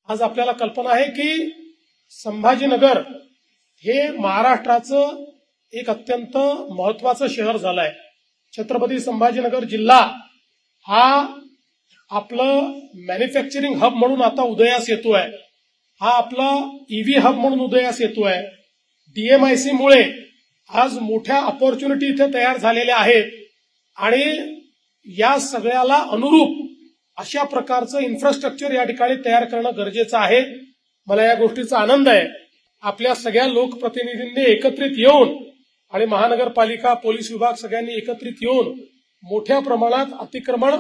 आज आपल्याला कल्पना आहे की संभाजीनगर हे महाराष्ट्राचं एक अत्यंत महत्वाचं शहर झालं आहे. छत्रपती संभाजीनगर जिल्हा हा आपलं मॅन्युफॅक्चरिंग हब म्हणून आता उदयास येतोय. हा आपला ईव्ही हब म्हणून उदयास येतोय. डीएमआयसी मुळे आज मोठ्या अपॉर्च्युनिटी इथे तयार झालेल्या आहेत आणि या सगळ्याला अनुरूप अशा प्रकारचं इन्फ्रास्ट्रक्चर या ठिकाणी तयार करणं गरजेचं आहे. मला या गोष्टीचा आनंद आहे. आपल्या सगळ्या लोकप्रतिनिधींनी एकत्रित येऊन आणि महानगरपालिका, पोलीस विभाग सगळ्यांनी एकत्रित येऊन मोठ्या प्रमाणात अतिक्रमण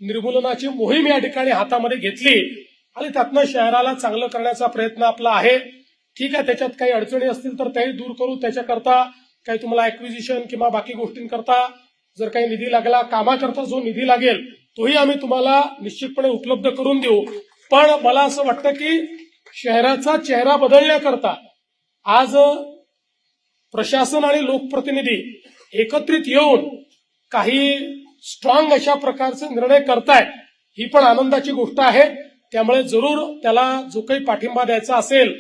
निर्मूलनाची मोहीम या ठिकाणी हातामध्ये घेतली आणि त्यातनं शहराला चांगलं करण्याचा प्रयत्न आपला आहे. ठीक आहे, त्याच्यात काही अडचणी असतील तर त्याही दूर करू. त्याच्याकरता काही तुम्हाला ऍक्विजिशन किंवा बाकी गोष्टींकरता जर काही निधी लागला, कामाकरता जो निधी लागेल तोही आम्ही तुम्हाला निश्चितपणे उपलब्ध करून देऊ. पण मला असं वाटतं की शहराचा चेहरा बदलण्याकरता आज प्रशासन आणि लोकप्रतिनिधी एकत्रित येऊन काही स्ट्रॉंग अशा प्रकारचे निर्णय करतायत. ही पण आनंदाची गोष्ट आहे. त्यामुळे जरूर त्याला जो काही पाठिंबा द्यायचा असेल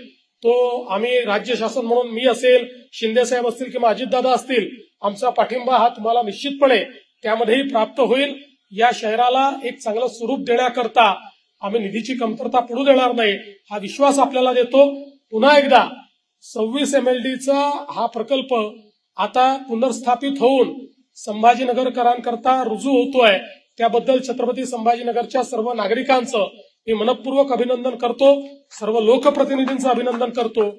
तो आम्ही राज्य शासन म्हणून मी असेल, शिंदे साहेब असतील किंवा अजितदादा असतील, आमचा पाठिंबा हा तुम्हाला निश्चितपणे त्यामध्येही प्राप्त होईल. या शहराला एक चांगलं स्वरूप देण्याकरता आम्ही निधीची कमतरता पडू देणार नाही हा विश्वास आपल्याला देतो. पुन्हा एकदा 26 MLDचा हा प्रकल्प आता पुनर्स्थापित होऊन संभाजीनगरकरांकरता रुजू होतोय. त्याबद्दल छत्रपती संभाजीनगरच्या सर्व नागरिकांचं मी मनपूर्वक अभिनंदन करतो. सर्व लोकप्रतिनिधींचं अभिनंदन करतो.